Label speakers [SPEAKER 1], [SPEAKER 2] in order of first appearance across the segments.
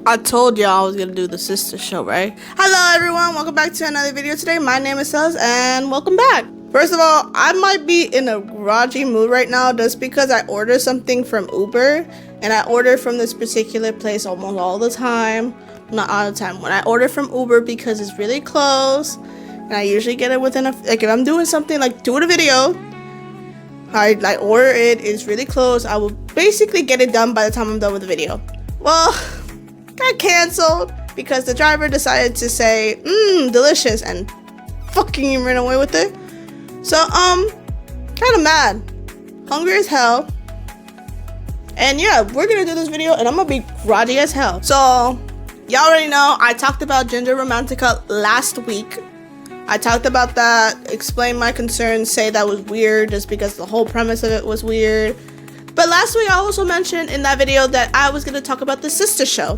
[SPEAKER 1] I told y'all I was gonna do the sister show, right? Hello everyone, welcome back to another video today. My name is Sus and welcome back. First of all, I might be in a groggy mood right now just because I ordered something from Uber and I order from this particular place almost all the time. Not all the time. When I order from Uber because it's really close and I usually get it within like if I'm doing something like doing a video, I order it's really close. I will basically get it done by the time I'm done with the video. Well, got canceled because the driver decided to say delicious and fucking ran away with it. So kind of mad, hungry as hell, and yeah, we're gonna do this video and I'm gonna be groggy as hell. So y'all already know I talked about Ginger Romantica last week. I talked about that, explained my concerns, say that was weird just because the whole premise of it was weird. But last week I also mentioned in that video that I was gonna talk about the sister show.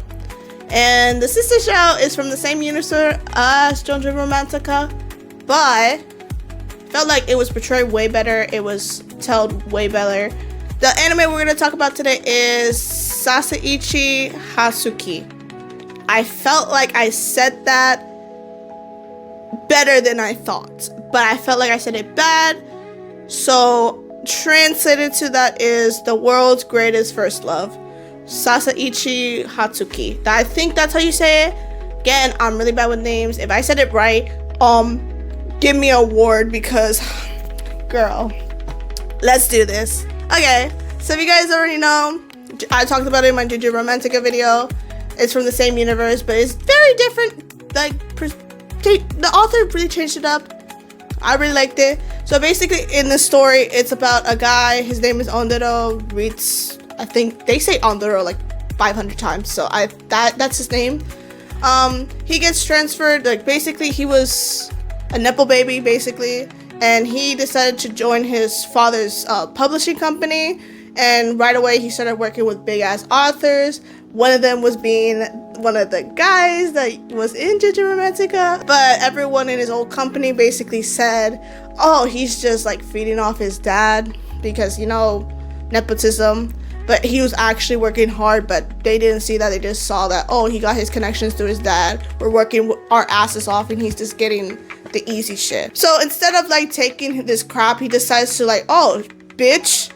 [SPEAKER 1] And the sister show is from the same universe as Ginger Romantica, but felt like it was portrayed way better. It was told way better. The anime we're going to talk about today is sekaiichi hatsukoi. I felt like I said that better than I thought, but I felt like I said it bad. So translated to that is the world's greatest first love. Sekaiichi hatsukoi. I think that's how you say it. Again, I'm really bad with names. If I said it right, give me an award because, girl, let's do this. Okay, so if you guys already know, I talked about it in my Ginger Romantica video. It's from the same universe, but it's very different. Like, the author really changed it up. I really liked it. So basically, in the story, it's about a guy. His name is Ondero. Reads, I think they say Ondero like 500 times. So that's his name. He gets transferred. Like basically, he was a Nepo baby, basically, and he decided to join his father's publishing company. And right away, he started working with big ass authors. One of them was being one of the guys that was in Ginger Romantica. But everyone in his old company basically said, oh, he's just like feeding off his dad because, you know, nepotism. But he was actually working hard, but they didn't see that. They just saw that, oh, he got his connections through his dad. We're working our asses off and he's just getting the easy shit. So instead of like taking this crap, he decides to like, oh, bitch,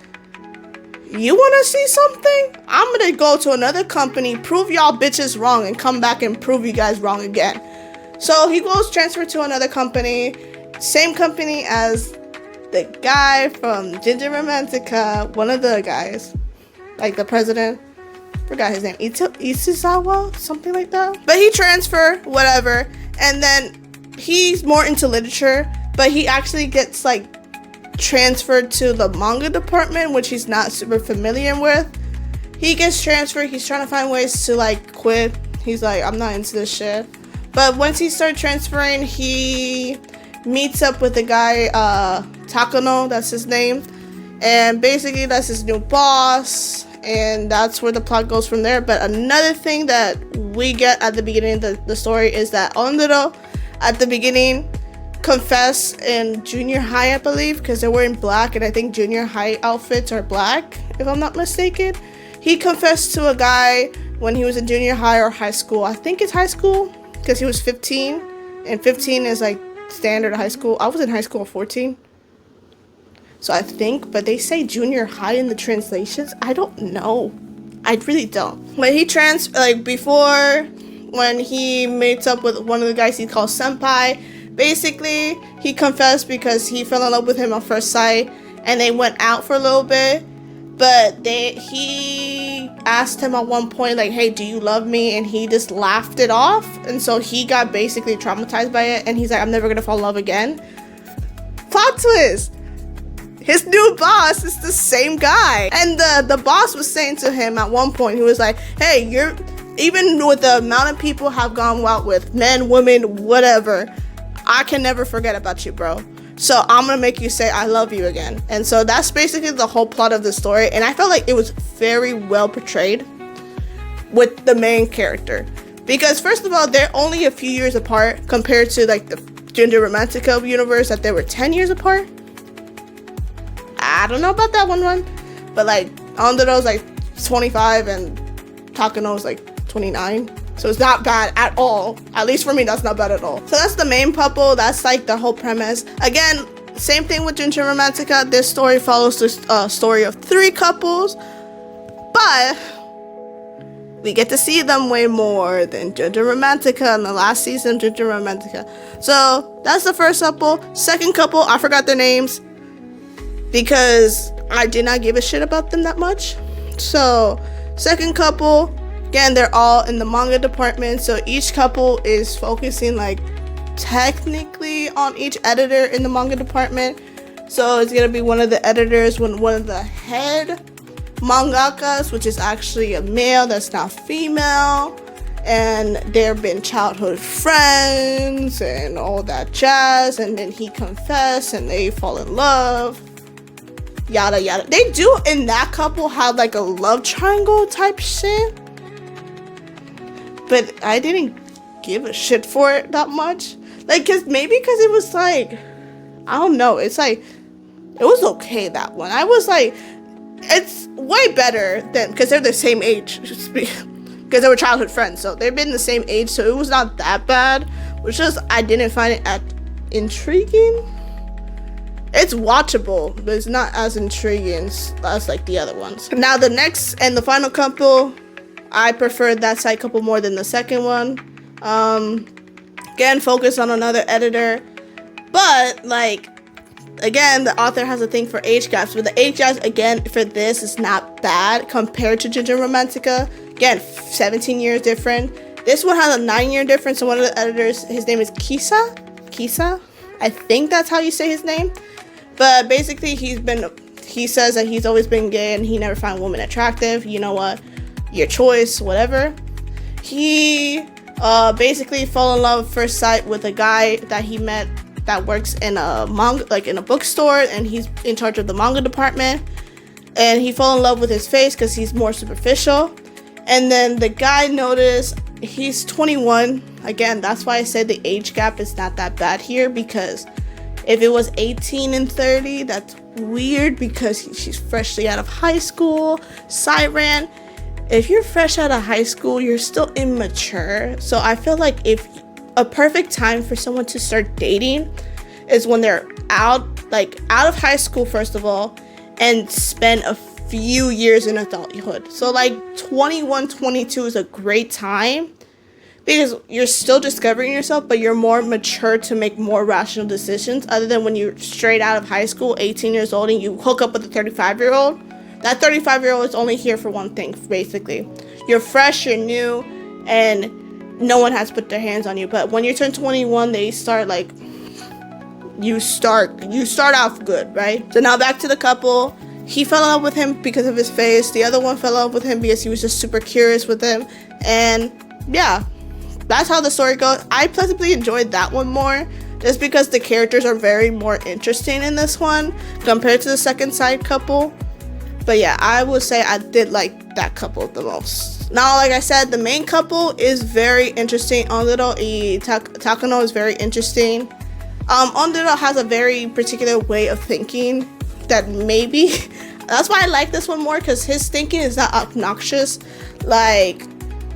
[SPEAKER 1] you want to see something? I'm going to go to another company, prove y'all bitches wrong, and come back and prove you guys wrong again. So he goes transfer to another company, same company as the guy from Ginger Romantica, one of the guys. Like the president, forgot his name, Isuzawa, something like that. But he transferred, whatever, and then he's more into literature, but he actually gets like transferred to the manga department, which he's not super familiar with. He gets transferred, he's trying to find ways to like quit. He's like, I'm not into this shit. But once he started transferring, he meets up with the guy, Takano, that's his name. And basically that's his new boss. And that's where the plot goes from there. But another thing that we get at the beginning of the story is that Ondero, at the beginning, confessed in junior high, I believe, because they're wearing black, and I think junior high outfits are black, if I'm not mistaken. He confessed to a guy when he was in junior high or high school. I think it's high school, because he was 15, and 15 is like standard high school. I was in high school at 14. So I think, but they say junior high in the translations. I don't know. I really don't. But he before, when he meets up with one of the guys he calls senpai, basically he confessed because he fell in love with him at first sight, and they went out for a little bit. But he asked him at one point, like, hey, do you love me? And he just laughed it off. And so he got basically traumatized by it. And he's like, I'm never gonna fall in love again. Plot twist. His new boss is the same guy. And the boss was saying to him at one point, he was like, hey, even with the amount of people have gone out with, men, women, whatever, I can never forget about you, bro. So I'm gonna make you say I love you again. And so that's basically the whole plot of the story. And I felt like it was very well portrayed with the main character. Because first of all, they're only a few years apart compared to like the Ginger Romantica universe that they were 10 years apart. I don't know about that one, but like Ondero's like 25 and Takano's like 29. So it's not bad at all. At least for me, that's not bad at all. So that's the main couple. That's like the whole premise. Again, same thing with Ginger Romantica. This story follows the story of 3 couples, but we get to see them way more than Ginger Romantica in the last season of Ginger Romantica. So that's the first couple. Second couple, I forgot their names because I did not give a shit about them that much. So second couple, again, they're all in the manga department. So each couple is focusing like technically on each editor in the manga department. So it's gonna be one of the editors, one of the head mangakas, which is actually a male that's now female, and they've been childhood friends and all that jazz, and then he confessed and they fall in love, yada yada. They do in that couple have like a love triangle type shit, but I didn't give a shit for it that much, like because it was like, I don't know, it's like it was okay. That one I was like, it's way better than, because they're the same age, because they were childhood friends, so they've been the same age, so it was not that bad. Which is, I didn't find it as intriguing. It's watchable, but it's not as intriguing as like the other ones. Now the next and the final couple, I preferred that side couple more than the second one. Again, focus on another editor, but like, again, the author has a thing for age gaps, but the age gaps, again, for this is not bad compared to Ginger Romantica. Again, 17 years different. This one has a 9-year difference, so one of the editors, his name is Kisa? I think that's how you say his name. But basically, he says that he's always been gay and he never found women attractive. You know what? Your choice, whatever. He basically fell in love at first sight with a guy that he met that works in a manga, like in a bookstore, and he's in charge of the manga department, and he fell in love with his face because he's more superficial. And then the guy noticed he's 21. Again, that's why I said the age gap is not that bad here, because if it was 18 and 30, that's weird because she's freshly out of high school. Siren, if you're fresh out of high school, you're still immature. So I feel like if a perfect time for someone to start dating is when they're out of high school, first of all, and spend a few years in adulthood. So like 21, 22 is a great time because you're still discovering yourself, but you're more mature to make more rational decisions, other than when you're straight out of high school, 18 years old, and you hook up with a 35-year-old. That 35-year-old is only here for one thing, basically. You're fresh, you're new, and no one has put their hands on you. But when you turn 21, they start like, you start off good, right? So now back to the couple. He fell in love with him because of his face. The other one fell in love with him because he was just super curious with him. And yeah, that's how the story goes. I pleasantly enjoyed that one more, just because the characters are very more interesting in this one compared to the second side couple. But yeah, I would say I did like that couple the most. Now, like I said, the main couple is very interesting. Ondoro and Takano is very interesting. Ondoro has a very particular way of thinking that maybe that's why I like this one more, because his thinking is not obnoxious like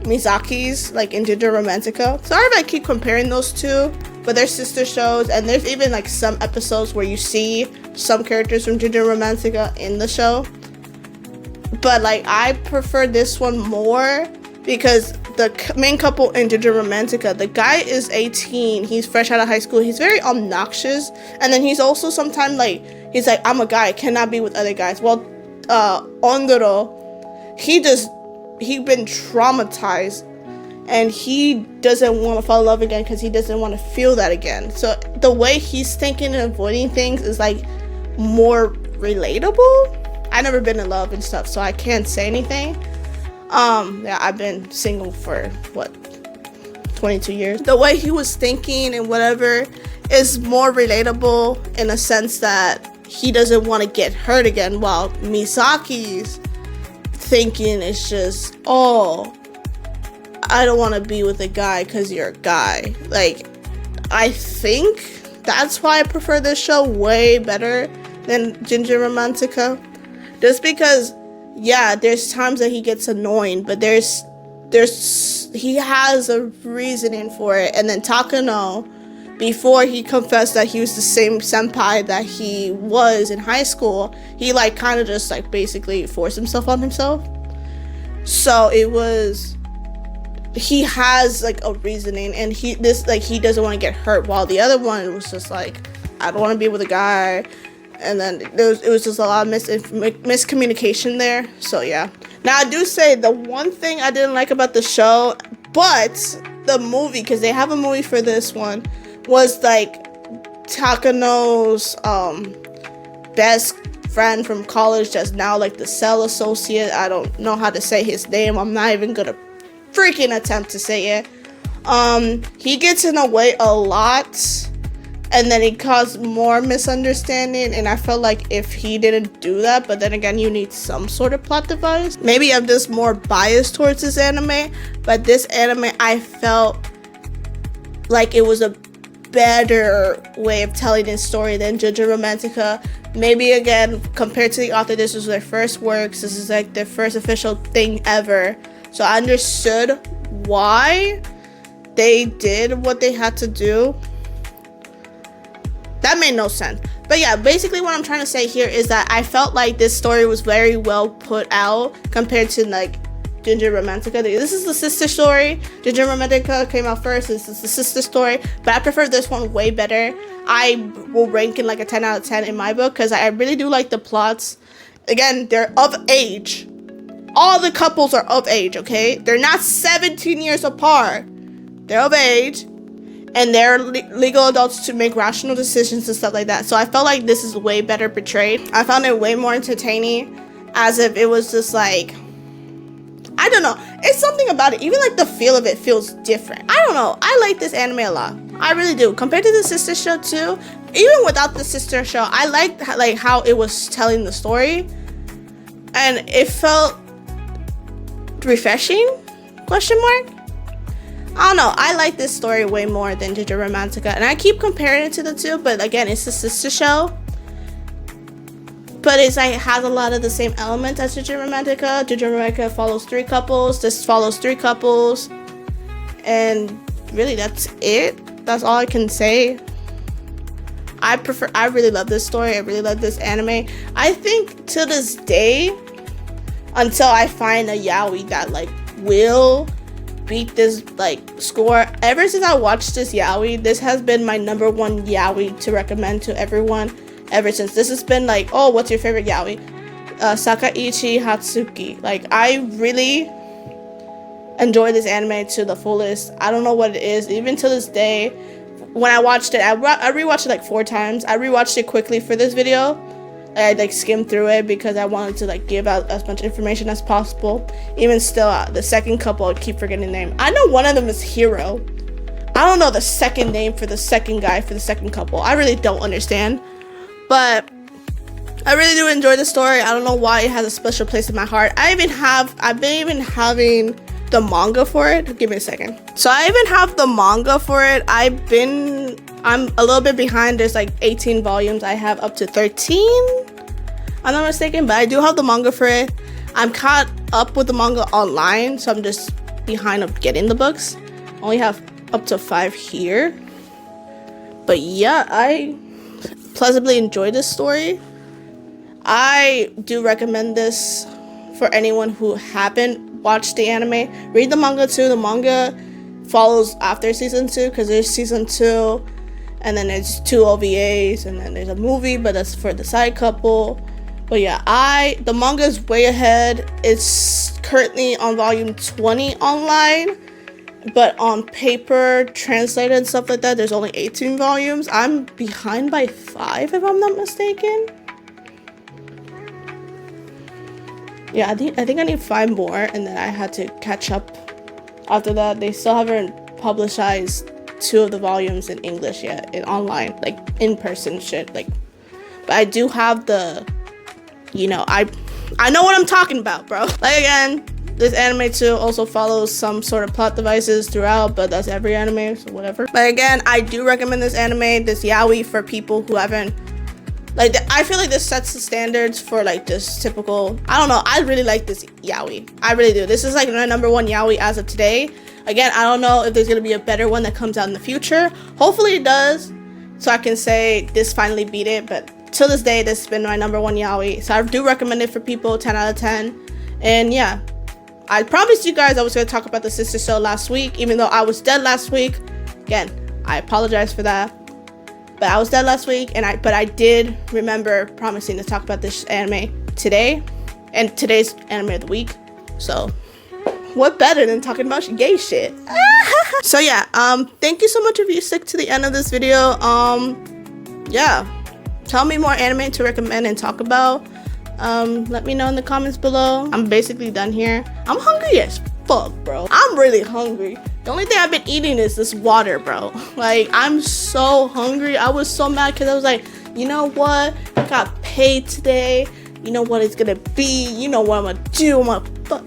[SPEAKER 1] Misaki's, like in Ginger Romantica. Sorry if I keep comparing those two, but they're sister shows, and there's even like some episodes where you see some characters from Ginger Romantica in the show. But like, I prefer this one more because the main couple in Ginger Romantica, the guy is 18, he's fresh out of high school, he's very obnoxious, and then he's also sometimes like, he's like, I'm a guy, I cannot be with other guys. Well, Ondoro, he been traumatized, and he doesn't want to fall in love again because he doesn't want to feel that again. So the way he's thinking and avoiding things is like more relatable. I've never been in love and stuff, so I can't say anything. Yeah, I've been single for 22 years. The way he was thinking and whatever is more relatable in a sense that he doesn't want to get hurt again, while Misaki's thinking is just, oh, I don't want to be with a guy because you're a guy. Like, I think that's why I prefer this show way better than Ginger Romantica. Just because, yeah, there's times that he gets annoying, but there's he has a reasoning for it. And then Takano, before he confessed that he was the same senpai that he was in high school, he like kind of just like basically forced himself on himself. So it was, he has like a reasoning, and he doesn't want to get hurt, while the other one was just like, I don't want to be with a guy. And then it was just a lot of miscommunication there. So yeah. Now I do say the one thing I didn't like about the show, but the movie, because they have a movie for this one, was like Takano's best friend from college that's now like the cell associate. I don't know how to say his name. I'm not even gonna freaking attempt to say it. He gets in the way a lot, and then it caused more misunderstanding, and I felt like if he didn't do that, but then again, you need some sort of plot device. Maybe I'm just more biased towards this anime, but this anime, I felt like it was a better way of telling this story than Jojo Romantica. Maybe again, compared to the author, this was their first works. This is like their first official thing ever. So I understood why they did what they had to do. That made no sense. But yeah, basically what I'm trying to say here is that I felt like this story was very well put out compared to like Ginger Romantica. This is the sister story. Ginger Romantica came out first. This is the sister story. But I prefer this one way better. I will rank it like a 10 out of 10 in my book because I really do like the plots. Again, they're of age. All the couples are of age, okay? They're not 17 years apart. They're of age. And they're legal adults to make rational decisions and stuff like that. So I felt like this is way better portrayed. I found it way more entertaining, as if it was just like, I don't know. It's something about it. Even like the feel of it feels different. I don't know. I like this anime a lot. I really do. Compared to the sister show too. Even without the sister show, I liked like how it was telling the story. And it felt refreshing? Question mark? I don't know. I like this story way more than Jojo Romantica. And I keep comparing it to the two. But again, it's a sister show. But it's like, it has a lot of the same elements as Jojo Romantica. Jojo Romantica follows 3 couples. This follows 3 couples. And really, that's it. That's all I can say. I really love this story. I really love this anime. I think to this day, until I find a yaoi that like will beat this like score, ever since I watched this yaoi, this has been my number 1 yaoi to recommend to everyone. Ever since, this has been like, oh, what's your favorite yaoi? Sekaiichi Hatsukoi. Like, I really enjoy this anime to the fullest. I don't know what it is. Even to this day, when I watched it, I rewatched it like 4 times. I rewatched it quickly for this video. I like skimmed through it because I wanted to like give out as much information as possible. Even still, the second couple, I keep forgetting the name. I know one of them is Hiro. I don't know the second name for the second guy for the second couple. I really don't understand. But I really do enjoy the story. I don't know why it has a special place in my heart. I've been even having the manga for it. Give me a second. So I even have the manga for it. I'm a little bit behind. There's like 18 volumes. I have up to 13. I'm not mistaken, but I do have the manga for it. I'm caught up with the manga online, so I'm just behind of getting the books. Only have up to 5 here. But yeah, I pleasantly enjoy this story. I do recommend this for anyone who haven't watched the anime. Read the manga too. The manga follows after season 2 because there's season 2 and then there's 2 OVAs and then there's a movie, but that's for the side couple. But yeah, the manga is way ahead. It's currently on volume 20 online, but on paper, translated and stuff like that, there's only 18 volumes. I'm behind by 5 if I'm not mistaken. Yeah, I think I need 5 more, and then I had to catch up. After that, they still haven't publicized 2 of the volumes in English yet, in online, like in-person shit. Like, but I do have the, you know, I know what I'm talking about, bro. Like again, this anime too also follows some sort of plot devices throughout, but that's every anime, so whatever. But again, I do recommend this anime, this yaoi, for people who haven't Like, I feel like this sets the standards for like just typical. I don't know. I really like this yaoi. I really do. This is like my #1 yaoi as of today. Again, I don't know if there's gonna be a better one that comes out in the future. Hopefully it does, so I can say this finally beat it. But till this day, this has been my #1 yaoi. So I do recommend it for people. 10 out of 10. And yeah, I promised you guys I was gonna talk about the sister show last week, even though I was dead last week. Again, I apologize for that. But I was dead last week, but I did remember promising to talk about this anime today, and today's anime of the week. So, what better than talking about gay shit? So yeah, thank you so much if you stick to the end of this video. Yeah, tell me more anime to recommend and talk about. Let me know in the comments below. I'm basically done here. I'm hungry as fuck, bro. I'm really hungry. The only thing I've been eating is this water, bro. Like, I'm so hungry. I was so mad because I was like, you know what? I got paid today. You know what it's gonna be. You know what I'm gonna do.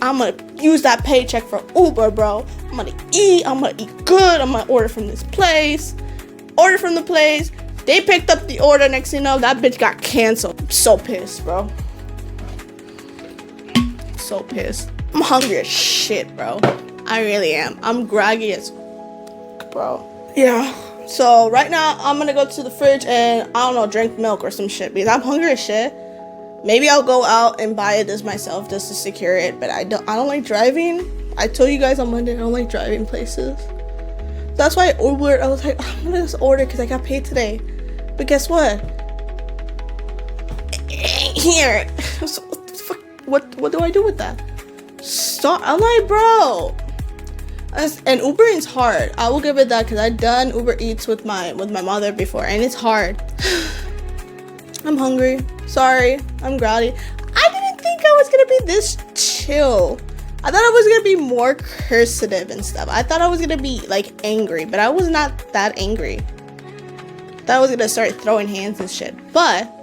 [SPEAKER 1] I'm gonna use that paycheck for Uber, bro. I'm gonna eat. I'm gonna eat good. I'm gonna order from this place. Order from the place. They picked up the order. Next thing you know, that bitch got canceled. I'm so pissed, bro. So pissed. I'm hungry as shit, bro. I really am. I'm groggy as bro. Yeah. So right now I'm gonna go to the fridge and I don't know, drink milk or some shit because I'm hungry as shit. Maybe I'll go out and buy this myself just to secure it, but I don't like driving. I told you guys on Monday I don't like driving places. That's why I ordered. I was like, I'm gonna just order because I got paid today. But guess what? Here. So, what do I do with that? Stop. I'm like, bro. And Uber is hard. I will give it that because I've done Uber Eats with my mother before, and it's hard. I'm hungry. Sorry, I'm groggy. I didn't think I was gonna be this chill. I thought I was gonna be more cursive and stuff. I thought I was gonna be like angry, but I was not that angry. I thought I was gonna start throwing hands and shit. But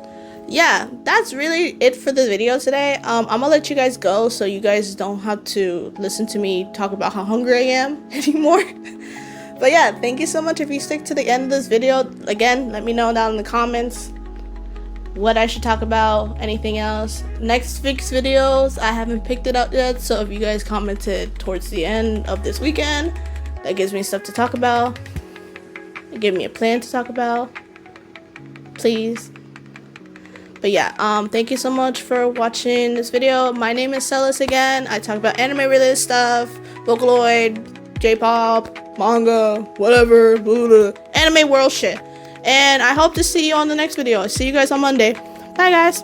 [SPEAKER 1] yeah, that's really it for the video today. I'm gonna let you guys go so you guys don't have to listen to me talk about how hungry I am anymore. But yeah, thank you so much if you stick to the end of this video. Again, let me know down in the comments what I should talk about, anything else. Next week's videos, I haven't picked it out yet, so if you guys commented towards the end of this weekend, that gives me stuff to talk about. Give me a plan to talk about, please. But yeah, thank you so much for watching this video. My name is Celis again. I talk about anime related stuff, Vocaloid, J-pop, manga, whatever, blah, blah, anime world shit. And I hope to see you on the next video. I'll see you guys on Monday. Bye guys.